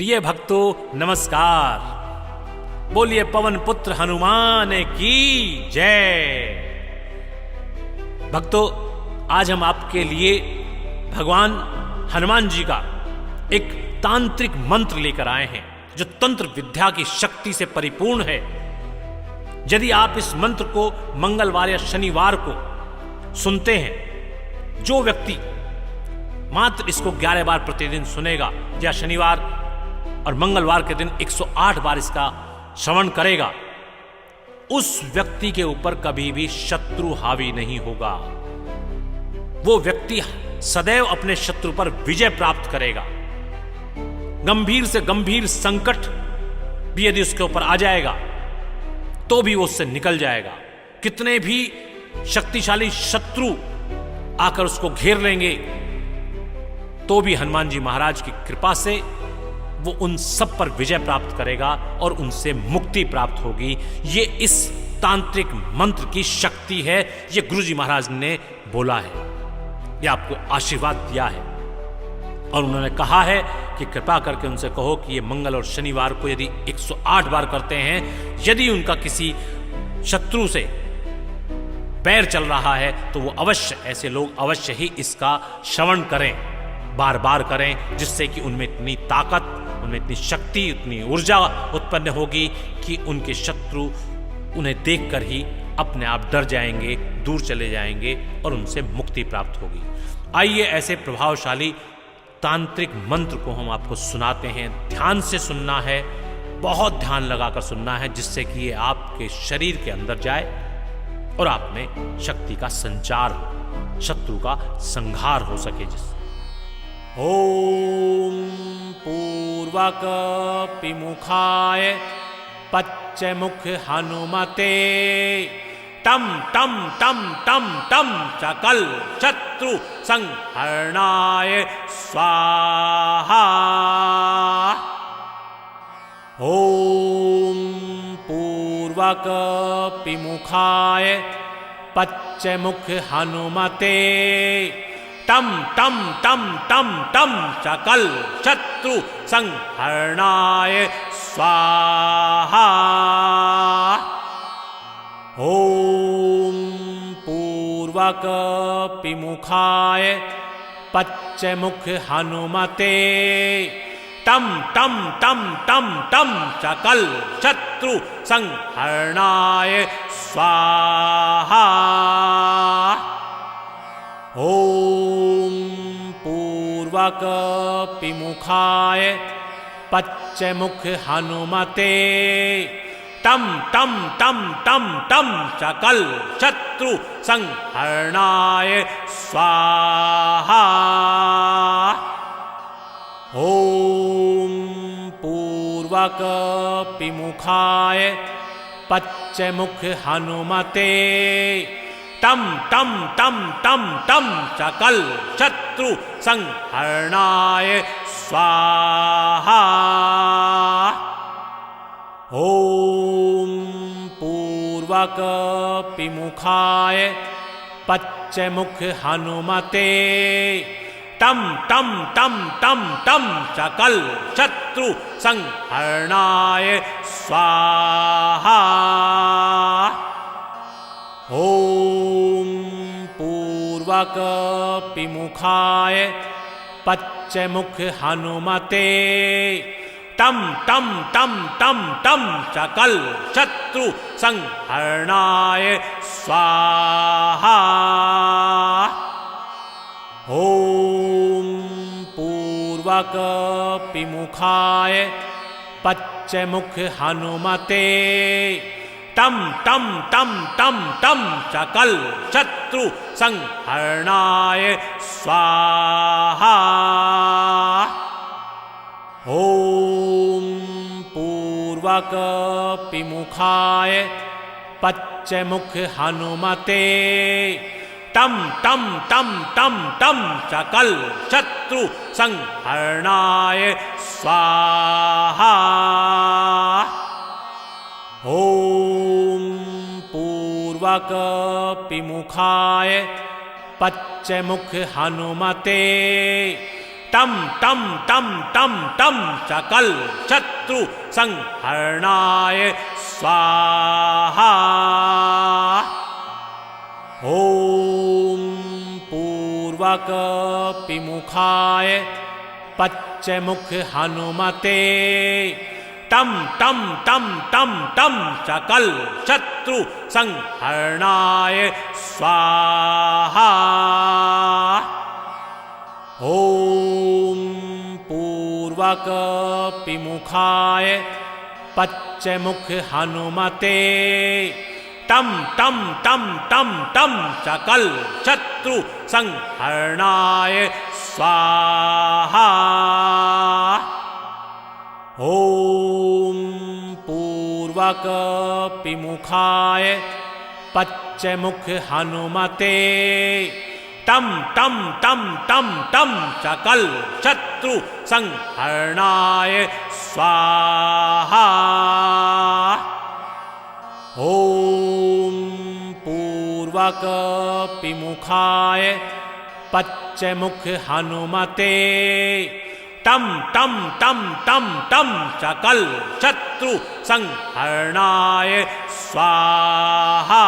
प्रिय भक्तों नमस्कार। बोलिए पवन पुत्र हनुमान की जय। भक्तों, आज हम आपके लिए भगवान हनुमान जी का एक तांत्रिक मंत्र लेकर आए हैं जो तंत्र विद्या की शक्ति से परिपूर्ण है। यदि आप इस मंत्र को मंगलवार या शनिवार को सुनते हैं, जो व्यक्ति मात्र इसको 11 बार प्रतिदिन सुनेगा या शनिवार और मंगलवार के दिन 108 बार इसका श्रवण करेगा, उस व्यक्ति के ऊपर कभी भी शत्रु हावी नहीं होगा। वो व्यक्ति सदैव अपने शत्रु पर विजय प्राप्त करेगा। गंभीर से गंभीर संकट भी यदि उसके ऊपर आ जाएगा तो भी वो उससे निकल जाएगा। कितने भी शक्तिशाली शत्रु आकर उसको घेर लेंगे तो भी हनुमान जी महाराज की कृपा से वो उन सब पर विजय प्राप्त करेगा और उनसे मुक्ति प्राप्त होगी। ये इस तांत्रिक मंत्र की शक्ति है। ये गुरु जी महाराज ने बोला है, ये आपको आशीर्वाद दिया है और उन्होंने कहा है कि कृपा करके उनसे कहो कि ये मंगल और शनिवार को यदि 108 बार करते हैं, यदि उनका किसी शत्रु से पैर चल रहा है तो वो अवश्य, ऐसे लोग अवश्य ही इसका श्रवण करें, बार बार करें, जिससे कि उनमें इतनी ताकत, उनमें इतनी शक्ति, इतनी ऊर्जा उत्पन्न होगी कि उनके शत्रु उन्हें देखकर ही अपने आप डर जाएंगे, दूर चले जाएंगे और उनसे मुक्ति प्राप्त होगी। आइए ऐसे प्रभावशाली तांत्रिक मंत्र को हम आपको सुनाते हैं। ध्यान से सुनना है, बहुत ध्यान लगाकर सुनना है, जिससे कि ये आपके शरीर के अंदर जाए और आप में शक्ति का संचार हो, शत्रु का संहार हो सके। जिससे ओम पूर्वक पिमुखाय पच्चमुख हनुमते टम टम टम टम टम चकल शत्रु संहरणाय स्वाहा। ओम पूर्वक पिमुखाय पच्चमुख हनुमते टम टम टम टम टम चकल शत्रु संहरणाय स्वाहा। ओम पूर्वक पिमुखाय पच्चमुख हनुमते टम टम टम टम टम चकल शत्रु संहरणाय स्वाहा। ओम पूर्वक पिमुखाय पच्चमुख हनुमते टम टम टम टम टम चकल शत्रु संहरणाय स्वाहा। ओम पूर्वक पिमुखाय पच्चमुख हनुमते टम टम टम टम टम चकल शत्रु संहरणाय स्वाहा। ओम पूर्वक पिमुखाय पच्चमुख हनुमते टम टम टम टम टम चकल शत्रु संहरणाय स्वाहा। ओम पूर्वक पिमुखाय पच्चमुख हनुमते टम टम टम टम टम चकल शत्रु संहरणाय स्वाहा। ओम पूर्वक पिमुखाय पच्चमुख हनुमते टम टम टम टम टम चकल शत्रु संहरणाय स्वाहा। ओम पूर्वक पिमुखाय पच्चमुख हनुमते टम टम टम टम टम चकल शत्रु संहरणाय स्वाहा। ओम पूर्वक पिमुखाय पच्चमुख हनुमते तम तम तम तम तम सकल शत्रु संहरणाय स्वाहा। ओम पूर्वक पिमुखाय पश्चमुख हनुमते तम तम तम तम तम सकल शत्रु संहरणाय स्वाहा। ओम पूर्वक पिमुखाय पश्चमुख हनुमते तम तम तम तम तम सकल शत्रु संहरणाय स्वाहा। ओम पूर्वक पिमुखाय पश्चमुख हनुमते तम तम तम तम तम सकल शत्रु संहरणाय स्वाहा। ओम पूर्वक पिमुखाय पश्चमुख हनुमते तम तम तम तम तम सकल शत्रु संहरणाय स्वाहा।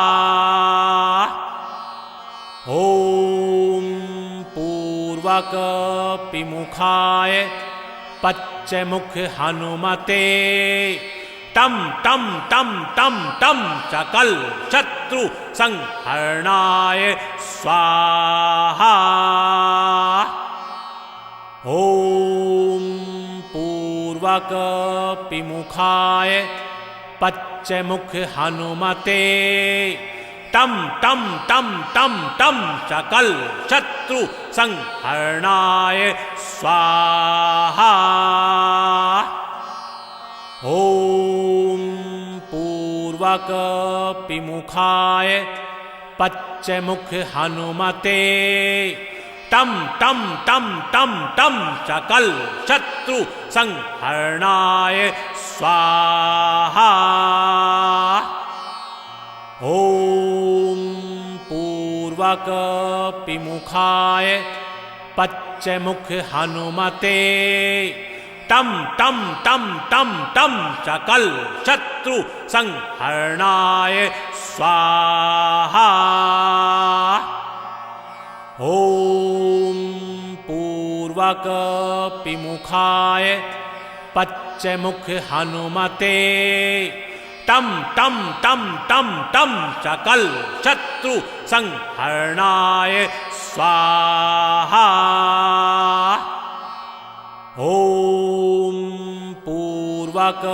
ओम पूर्वक पिमुखाय पश्चमुख हनुमते तम तम तम तम तम सकल शत्रु संहरणाय स्वाहा। ओम पूर्वक पिमुखाय पश्चमुख हनुमते तम तम तम तम तम सकल शत्रु संहरणाय स्वाहा। ओम पूर्वक पिमुखाय पश्चमुख हनुमते तम तम तम तम तम सकल शत्रु संहरणाय स्वाहा। ओम पूर्वक पिमुखाय पश्चमुख हनुमते तम तम तम तम तम सकल शत्रु संहरणाय स्वाहा। ओम पूर्वक पिमुखाय पश्चमुख हनुमते तम तम तम तम तम सकल शत्रु संहरणाय स्वाहा। ओम पूर्वक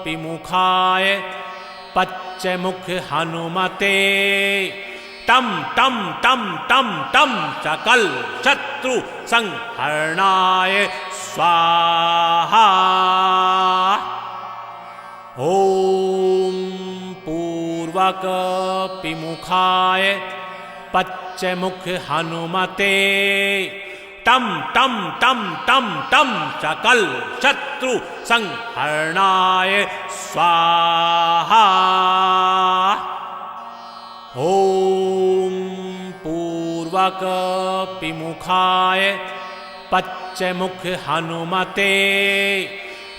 पिमुखाय पश्चमुख हनुमते तम तम तम तम तम सकल शत्रु संहरणाय स्वाहा। ओम पूर्वक पिमुखाय पश्चमुख हनुमते तम तम तम तम तम सकल शत्रु संहरणाय स्वाहा। ओम पूर्वक पिमुखाय पश्चमुख हनुमते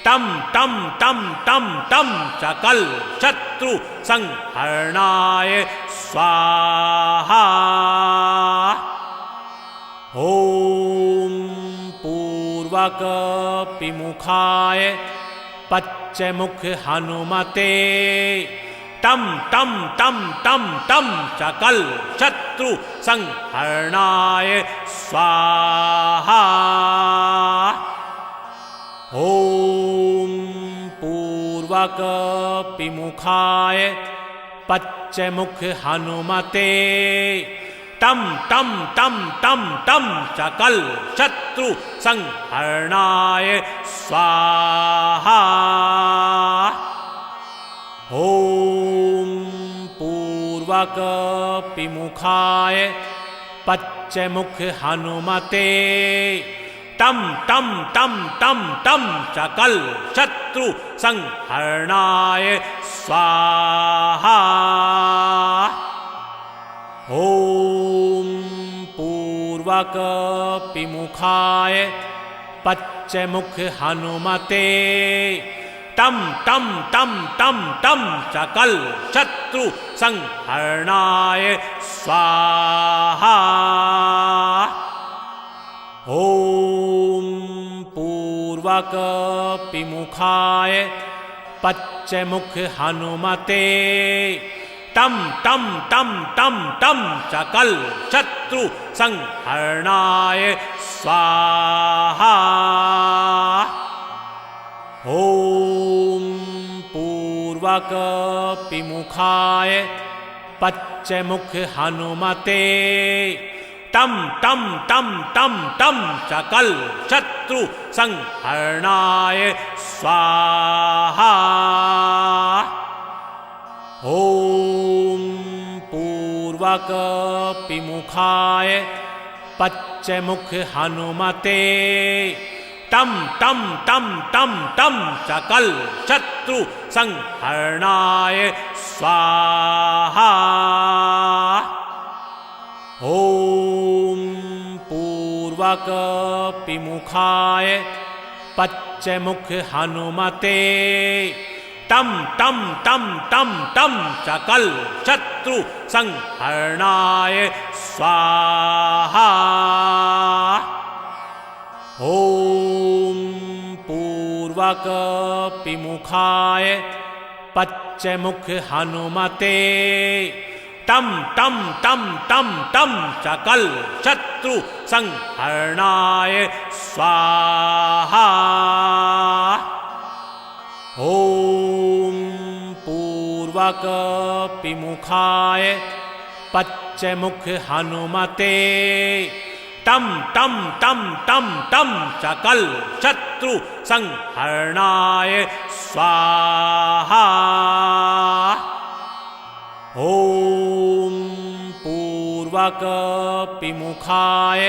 तम तम तम तम तम सकल शत्रु संहरणाय स्वाहा। ओम पूर्वक पिमुखाय पश्चमुख हनुमते तम तम तम तम तम सकल शत्रु संहरणाय स्वाहा। ओम पूर्वक पिमुखाय पश्चमुख हनुमते तम तम तम तम तम सकल शत्रु संहरणाय स्वाहा। ओम पूर्वक पिमुखाय पश्चमुख हनुमते तम तम तम तम तम सकल शत्रु संहरणाय स्वाहा। ओम पूर्वक पिमुखाय पच्चमुख हनुमते तं तं तं तं तं सकल शत्रु संहरणाय स्वाहा। ओम पूर्वक पिमुखाय पच्चमुख हनुमते तं तं तं तं तं सकल शत्रु संहरणाय स्वाहा। ओम पूर्वक पिमुखाय पच्चमुख हनुमते तं तं तं तं तं सकल शत्रु संहरणाय स्वाहा। ओम पूर्वक पिमुखाय पच्चमुख हनुमते तं तं तं तं तं सकल शत्रु संहरणाय स्वाहा। ओम पूर्वक पिमुखाय पच्चमुख हनुमते तं तं तं तं तं सकल शत्रु संहरणाय स्वाहा। ओम पूर्वक पिमुखाय पच्चमुख हनुमते तं तं तं तं तं सकल शत्रु संहरणाय स्वाहा। ओम पूर्वक पिमुखाय पच्चमुख हनुमते तं तं तं तं तं सकल शत्रु संहरणाय स्वाहा। ओम पूर्वक पिमुखाय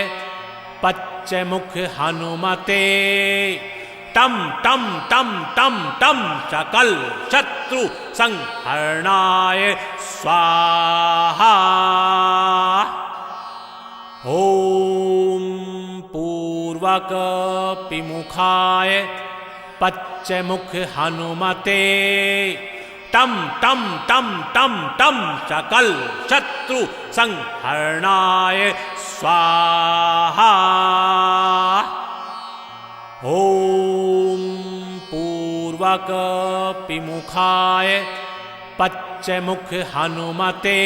पच्चमुख हनुमते तं तं तं तं तं सकल शत्रु संहरणाय स्वाहा। ओम पूर्वक पिमुखाय पच्चमुख हनुमते तं तं तं तं तं सकल शत्रु संहरणाय स्वाहा। ओम पूर्वक पिमुखाय पच्चमुख हनुमते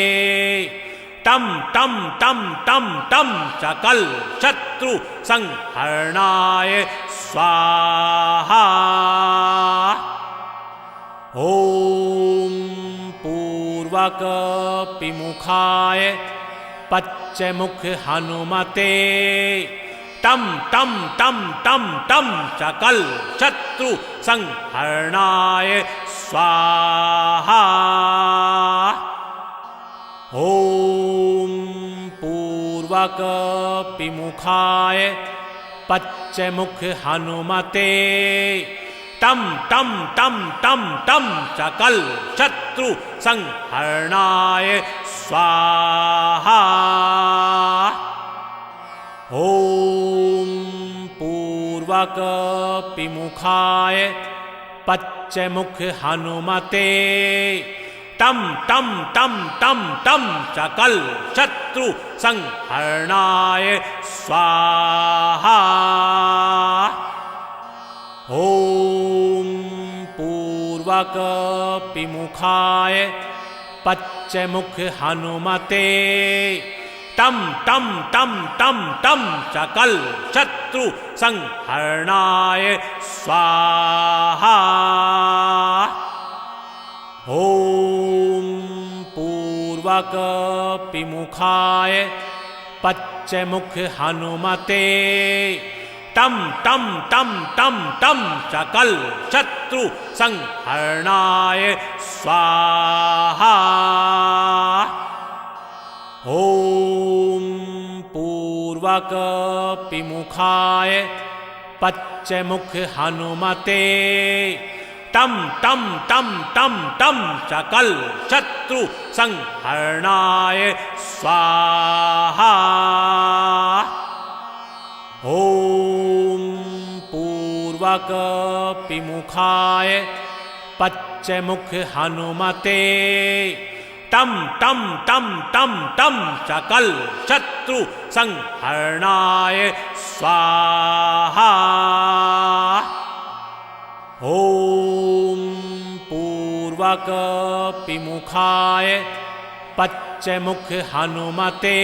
तं तं तं तं तं सकल शत्रु संहरणाय स्वाहा। ओम पूर्वक पिमुखाय पच्चमुख हनुमते तं तं तं तं तं सकल शत्रु संहरणाय स्वाहा। ओम पूर्वक पिमुखाय पच्चमुख हनुमते तं तं तं तं तं सकल शत्रु संहरणाय स्वाहा। ओम पूर्वक पिमुखाय पच्चमुख हनुमते तं तं तं तं तं सकल शत्रु संहरणाय स्वाहा। ओम पूर्वक पिमुखाय पच्चमुख हनुमते तं तं तं तं तं सकल शत्रु संहरणाय स्वाहा। ओम पूर्वक पिमुखाय पच्चमुख हनुमते तं तं तं तं तं सकल शत्रु संहरणाय स्वाहा। ओम पूर्वक पिमुखाय पच्चमुख हनुमते तं तं तं तं तं सकल शत्रु संहरणाय स्वाहा। ओम पूर्वक विमुखाय पश्चमुख हनुमते तम तम तम तम तम सकल शत्रु संहरणाय स्वाहा। ओम पूर्वक विमुखाय पश्चमुख हनुमते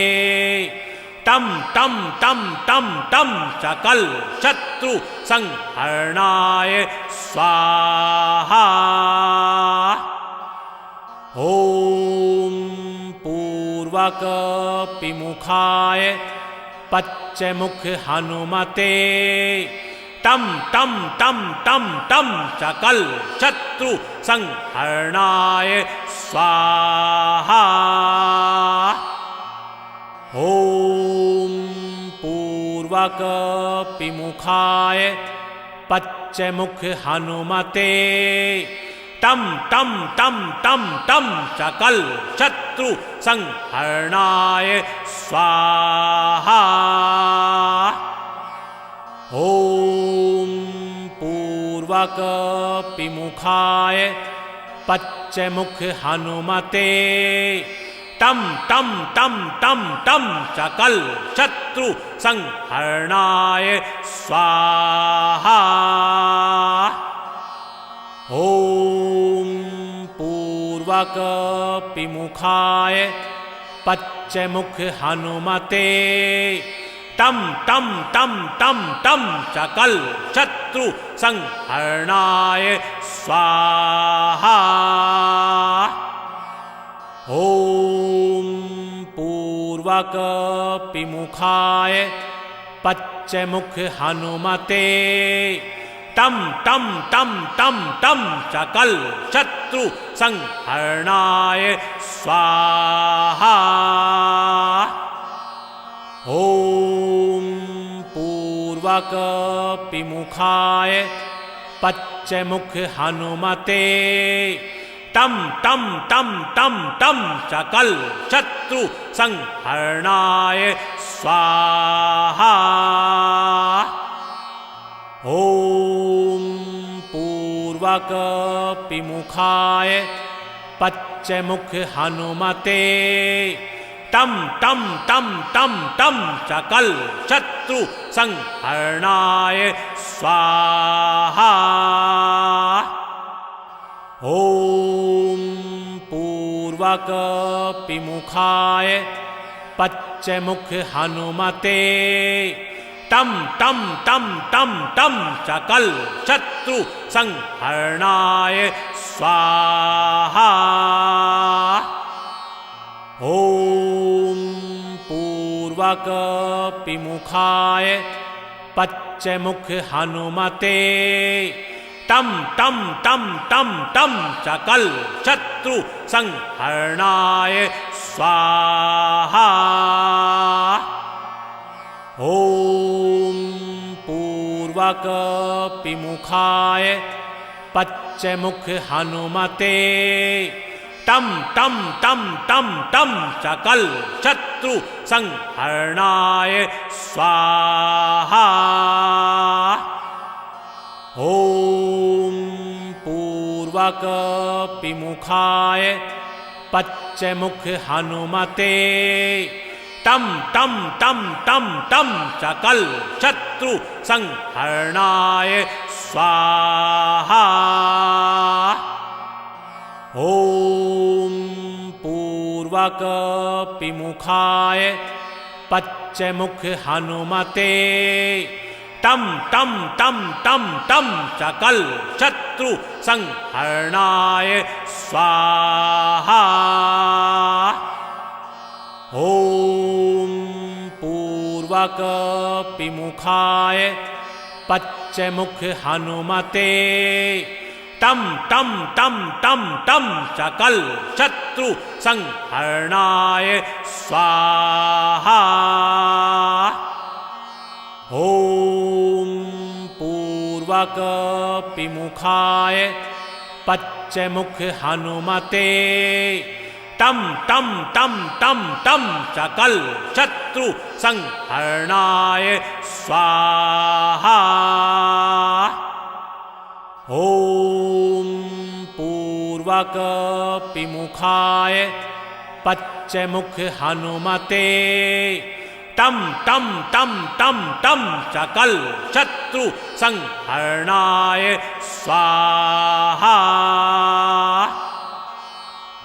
तम तम तम तम तम सकल शत्रु संहरणाय स्वाहा। ओम पूर्वक विमुखाय पश्चमुख हनुमते तम तम तम तम तम सकल शत्रु संहरणाय स्वाहा। ओम पूर्वक विमुखाय पश्चमुख हनुमते तम तम तम तम तम सकल शत्रु संहरणाय स्वाहा। ओम पूर्वक विमुखाय पश्चमुख हनुमते तम तम तम तम तम सकल शत्रु संहरणाय स्वाहा। ओम पूर्वक विमुखाय पश्चमुख हनुमते तम तम तम तम तम सकल शत्रु संहरणाय स्वाहा। ओम पूर्वक विमुखाय पश्चमुख हनुमते तम तम तम तम तम सकल शत्रु संहरणाय स्वाहा। ओम पूर्वक विमुखाय पश्चमुख हनुमते तम तम तम तम तम सकल शत्रु संहरणाय स्वाहा। ओम पूर्वक विमुखाय पश्चमुख हनुमते तम तम तम तम तम सकल शत्रु संहरणाय स्वाहा। ओम पूर्वक विमुखाय पश्चमुख हनुमते तम तम तम तम तम सकल शत्रु संहरणाय स्वाहा। ओम पूर्वक विमुखाय पश्चमुख हनुमते तम तम तम तम तम सकल शत्रु संहरणाय स्वाहा। ओम पूर्वक विमुखाय पश्चमुख हनुमते तम तम तम तम तम सकल शत्रु संहरणाय स्वाहा। ओम पूर्वक विमुखाय पश्चमुख हनुमते तम तम तम तम तम सकल शत्रु संहरणाय स्वाहा। ओम पूर्वक विमुखाय पश्चमुख हनुमते तम तम तम तम तम सकल शत्रु संहरणाय स्वाहा। ओम पूर्वक विमुखाय पश्चमुख हनुमते तम तम तम तम तम सकल शत्रु संहरणाय स्वाहा। ओम पूर्वक विमुखाय पश्चमुख हनुमते तम तम तम तम तम सकल शत्रु संहरणाय स्वाहा। ॐ पूर्वक पिमुखाय पच्चमुख हनुमते तं तं तं तं तं चकल शत्रु संहरणाय स्वाहा।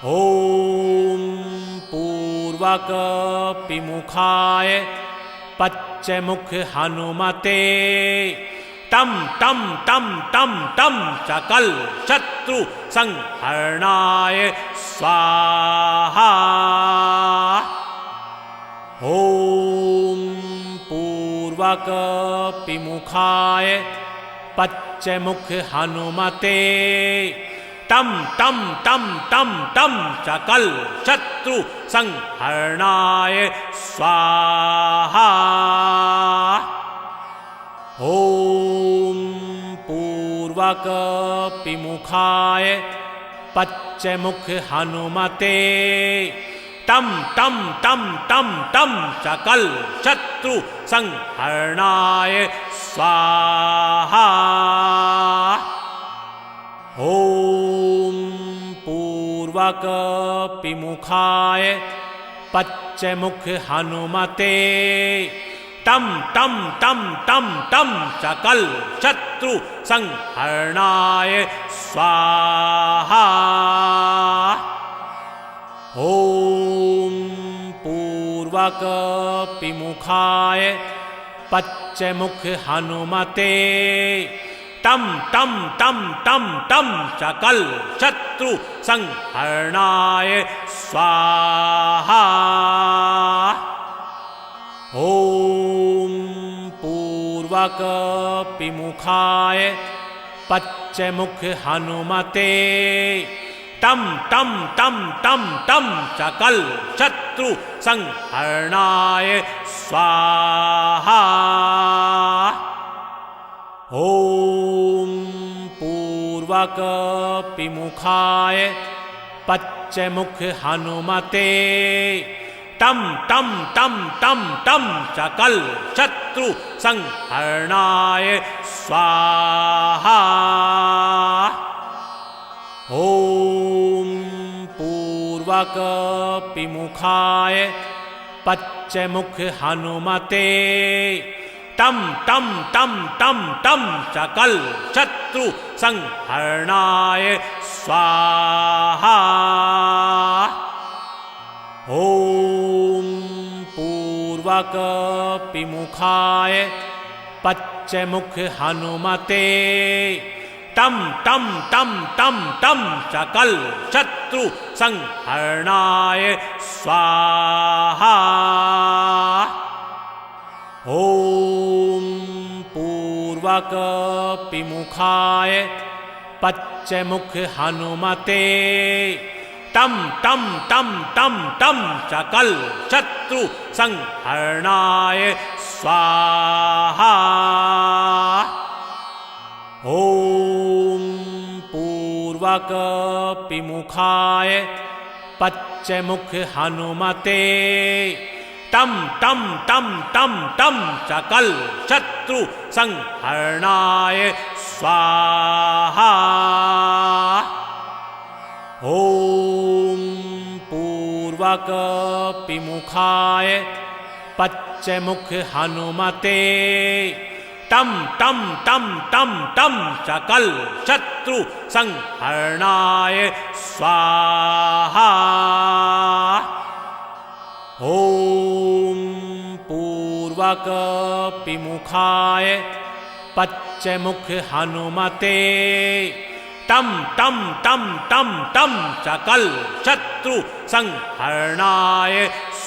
ॐ पूर्वक पिमुखाय पच्चमुख हनुमते तं तं तं तं तं चकल शत्रु संहरणाय स्वाहा। ॐ पूर्वक पिमुखाय पच्चमुख हनुमते तं तं तं तं तं चकल शत्रु संहरणाय स्वाहा। ॐ पूर्वक पिमुखाय पच्चमुख हनुमते तं तं तं तं तं चकल शत्रु संहरणाय स्वाहा। ॐ पूर्वक पिमुखाय पच्चमुख हनुमते तं तं तं तं तं चकल शत्रु संहरणाय स्वाहा। ॐ पूर्वक पिमुखाय पच्चमुख हनुमते तं तं तं तं तं चकल शत्रु संहरणाय स्वाहा। ॐ पूर्वक पिमुखाय पच्चमुख हनुमते तं तं तं तं तं चकल शत्रु संहरणाय स्वाहा। ॐ पूर्वक पिमुखाय पच्चमुख हनुमते तं तं तं तं तं चकल शत्रु संहरणाय स्वाहा। ॐ पूर्वक पिमुखाय पच्चमुख हनुमते तं तं तं तं तं चकल शत्रु संहरणाय स्वाहा। ॐ पूर्वक पिमुखाय पच्चमुख हनुमते तं तं तं तं तं चकल शत्रु संहरणाय स्वाहा। ॐ पूर्वक पिमुखाय पच्चमुख हनुमते तं तं तं तं तं चकल शत्रु संहरणाय स्वाहा। ॐ पूर्वक पिमुखाय पच्चमुख हनुमते तं तं तं तं तं चकल शत्रु संहरणाय स्वाहा। ॐ पूर्वक पिमुखाय पच्चमुख हनुमते तं तं तं तं तं चकल शत्रु संहरणाय स्वाहा। ॐ पूर्वक पिमुखाय पच्चमुख हनुमते तं तं तं तं तं चकल शत्रु संहरणाय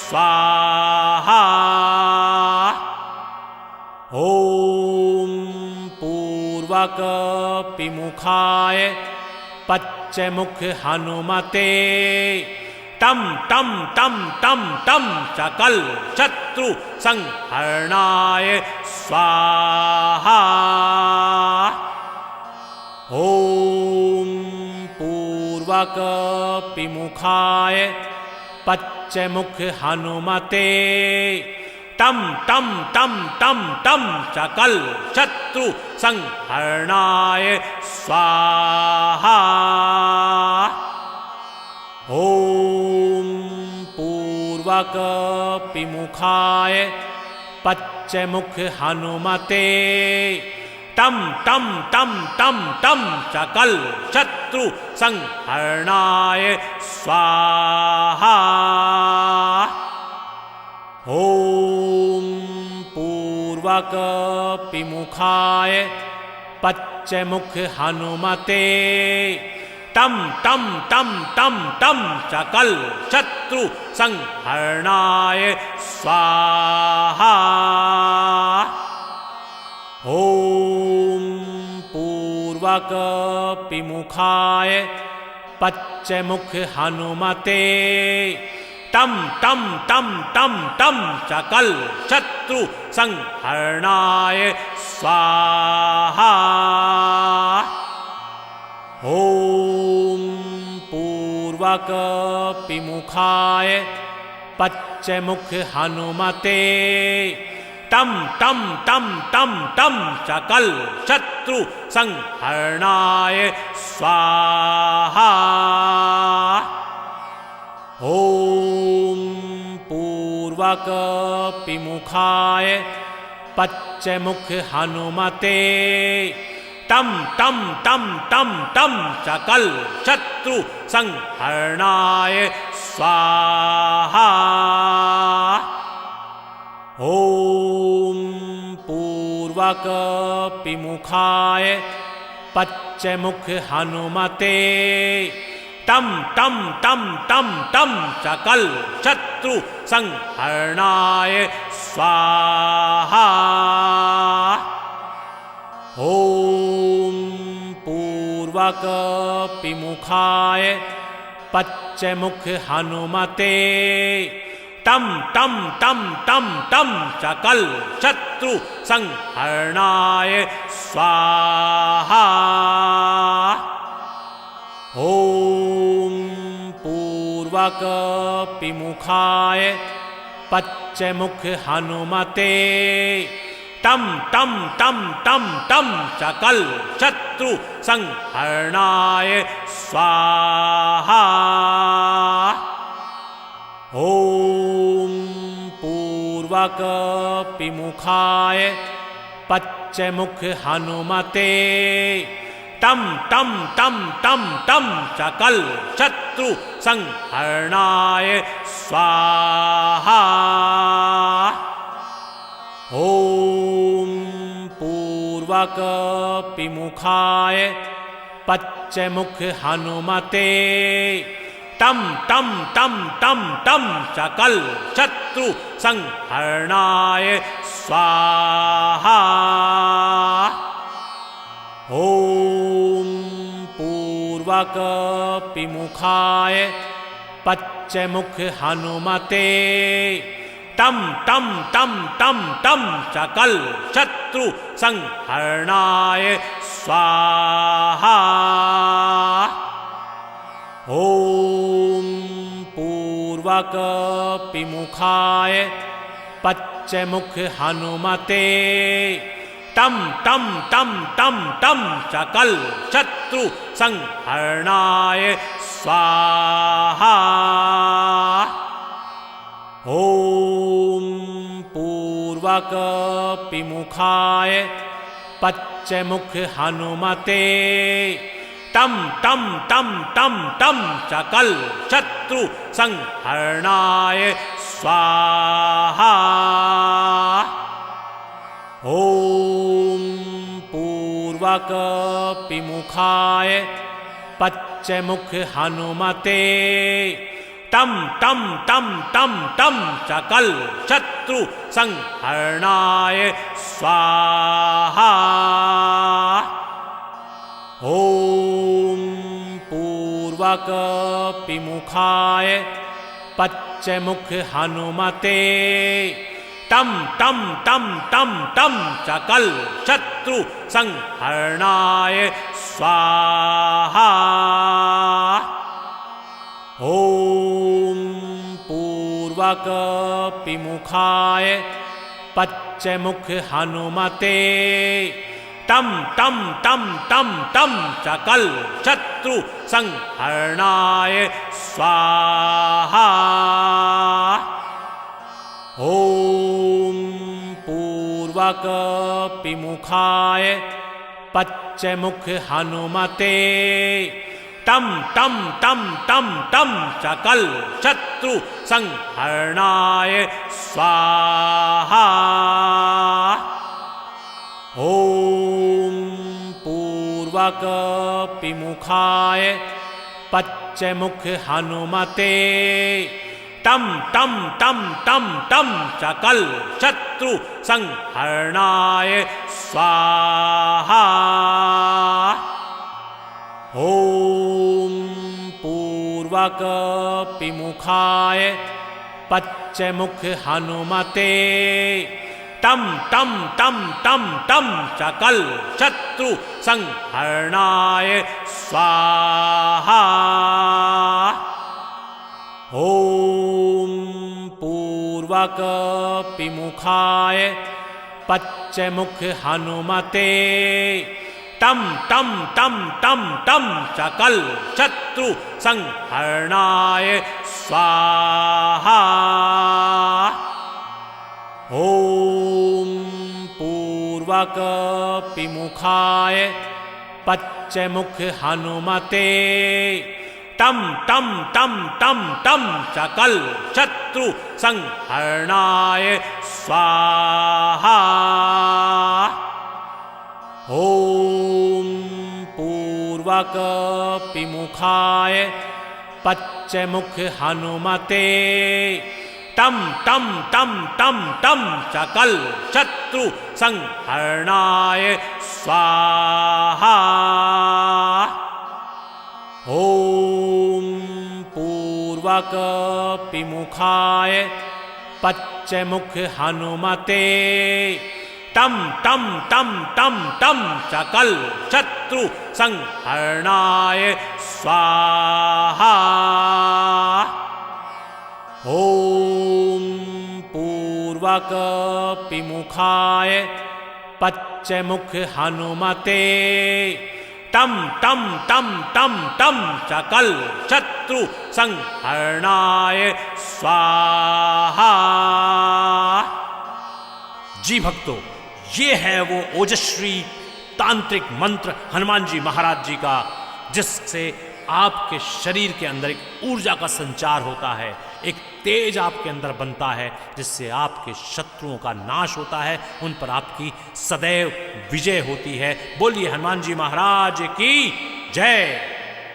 स्वाहा। ॐ पूर्वक पिमुखाय पच्चमुख हनुमते तं तं तं तं तं चकल शत्रु संहरणाय स्वाहा। ॐ पूर्वक पिमुखाय पच्चमुख हनुमते तं तं तं तं तं चकल शत्रु शत्रु संहरणाय स्वाहा। ओम पूर्वक पिमुखाय पश्चमुख हनुमते तम तम तम तम तम चकल शत्रु संहरणाय स्वाहा। ओम पूर्वक पिमुखाय पश्चमुख हनुमते तम तम तम तम तम चकल शत्रु संहरणाय स्वाहा। ओम पूर्वक पिमुखाय पश्चमुख हनुमते तम तम तम तम तम चकल शत्रु संहरणाय स्वाहा। ओम पूर्वक पिमुखाय पश्चमुख हनुमते तम तम तम तम तम चकल शत्रु संहरणाय स्वाहा। ओम पूर्वक पिमुखाय पश्चमुख हनुमते तम तम तम तम तम चकल शत्रु संहरणाय स्वाहा। ओम पूर्वक पिमुखाय पश्चमुख हनुमते तम तम तम तम तम चकल शत्रु संहरणाय स्वाहा। ओम पूर्वक पिमुखाय पश्चमुख हनुमते तम तम तम तम तम चकल शत्रु संहरणाय स्वाहा। ओम पूर्वक पिमुखाय पश्चमुख हनुमते तम तम तम तम तम चकल शत्रु संहरणाय स्वाहा। ओम पूर्वक पिमुखाय पश्चमुख हनुमते तम तम तम तम तम चकल शत्रु संहरणाय स्वाहा। ओम पूर्वक पिमुखाय पश्चमुख हनुमते तम तम तम तम तम चकल शत्रु संहरणाय स्वाहा। ओम पूर्वक पिमुखाय पश्चमुख हनुमते तम तम तम तम तम चकल शत्रु संहरणाय स्वाहा। ओम पूर्वक पिमुखाय पश्चमुख हनुमते तम तम तम तम तम चकल शत्रु संहरणाय स्वाहा। ओम पूर्वक पिमुखाय पश्चमुख हनुमते तम तम तम तम तम चकल शत्रु संहरणाय स्वाहा। ओम पूर्वक पिमुखाय पश्चमुख हनुमते तम तम तम तम तम चकल शत्रु संहरणाय स्वाहा। ओम पूर्वक पिमुखाय पश्चमुख हनुमते तम तम तम तम तम चकल शत्रु संहरणाय स्वाहा। ओम पूर्वक पिमुखाय पश्चमुख हनुमते टम टम टम टम टम सकल शत्रु संहरणाय स्वाहा। ओम पूर्वक पिमुखाय पश्चिमुख हनुमते टम टम टम टम टम सकल शत्रु संहरणाय स्वाहा। ओम पूर्वक पिमुखाय पश्चिमुख हनुमते टम टम टम टम टम सकल शत्रु संहरणाय स्वाहा। ओम पूर्वक पिमुखाय पश्चिमुख हनुमते टम टम टम टम टम सकल शत्रु संहरणाय स्वाहा। ओम पूर्वक पिमुखाय पश्चिमुख हनुमते टम टम टम टम टम सकल शत्रु संहरणाय स्वाहा। ओम पूर्वक पिमुखाय पश्चिमुख हनुमते टम टम टम टम टम सकल शत्रु संहरणाय स्वाहा। ओम पूर्वक पिमुखाय पश्चिमुख हनुमते टम टम टम टम टम सकल शत्रु संहरणाय स्वाहा। ओम पूर्वक पिमुखाय पश्चिमुख हनुमते टम टम टम टम टम सकल शत्रु संहरणाय स्वाहा। ओम पूर्वक पिमुखाय पश्चिमुख हनुमते टम टम टम टम टम सकल शत्रु संहरणाय स्वाहा। जी भक्तों, ये है वो ओजस्वी तांत्रिक मंत्र हनुमान जी महाराज जी का, जिससे आपके शरीर के अंदर एक ऊर्जा का संचार होता है, एक तेज आपके अंदर बनता है, जिससे आपके शत्रुओं का नाश होता है, उन पर आपकी सदैव विजय होती है। बोलिए हनुमान जी महाराज की जय।